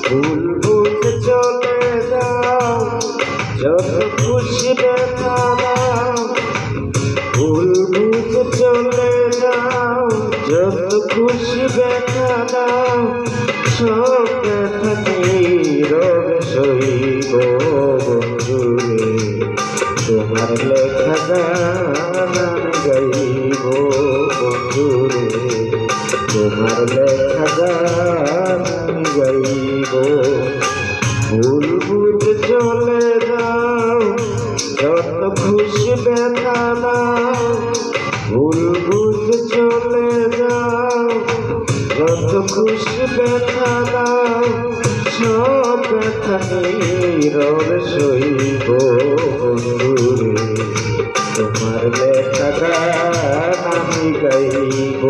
ভুল বুঝে চলে যাও, যত খুশি ব্যথা দাও। ভুল বুঝে চলে যাও, যত খুশি ব্যথা দাও। সব ব্যথা নীরবে সইব বন্ধুরে, তোমার লেখা গান আমি গাইব বন্ধুরে, তোমার লেখা গান আমি গাইব। ভুল বুঝে চলে যাও, যত খুশি ব্যথা দাও। ভুল বুঝে চলে যাও, যত খুশি ব্যথা দাও। সব ব্যথা নীরবে সইব বন্ধুরে, তোমার লেখা গান আমি গাইব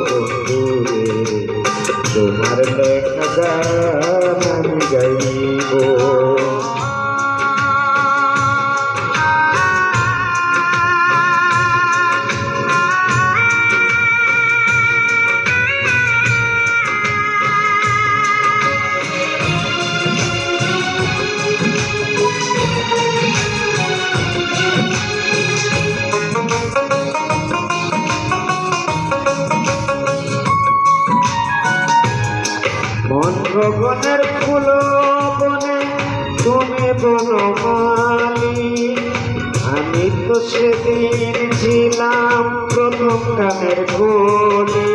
বন্ধুরে, তোমার লেখা গান আমি গাইব। মন গগনের ফুল বনে তুমি বনমালী, আমি তো সেদিন ছিলাম প্রথম গানের কলি।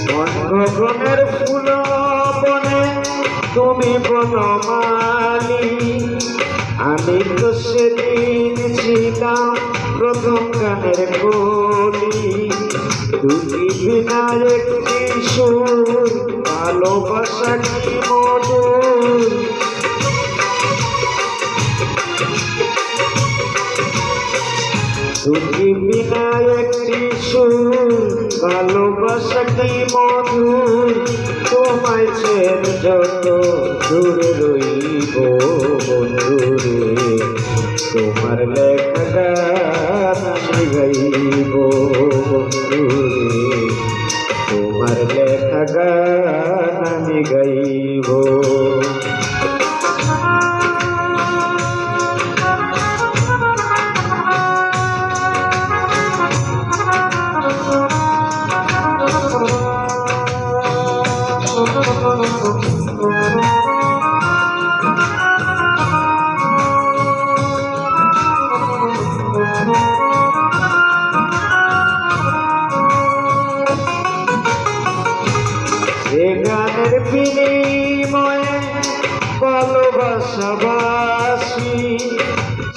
মন গগনের ফুল বনে তুমি বনমালী, আমি তো সেদিন ছিলাম প্রথম গানের কলি। দুটি বিনা একটি সুর, ভালোবাসা কি মধুর। দুটি বিনা একটি সুর, ভালোবাসা কি মধুর। তোমায় ছেড়ে যত দূরে রইব বন্ধুরে, তোমার লেখা গান আমি গাইব বন্ধুরে, তোমার লেখা গান আমি গাইব। যে গানের বিনিময়ে ভালোবাসাবাসি,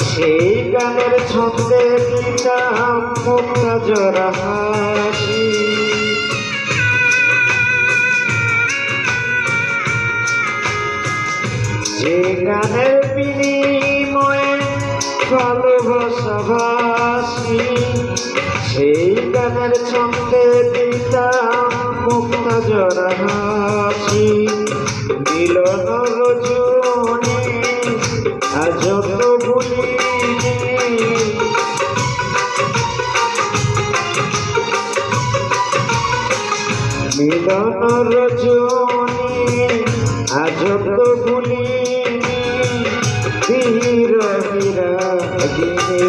সেই গানের ছন্দে দিতাম মুক্তা জোড়া হাসি। যে গানের বিনিময়ে ভালোবাসাবাসি, সেই গানের ছন্দে দিতাম মুক্তা জোড়া হাসি। মিলন রজনী আজ তো ভুলিনি, মিলন রজনী আজ তো ভুলিনি। বিরহীরা দিনে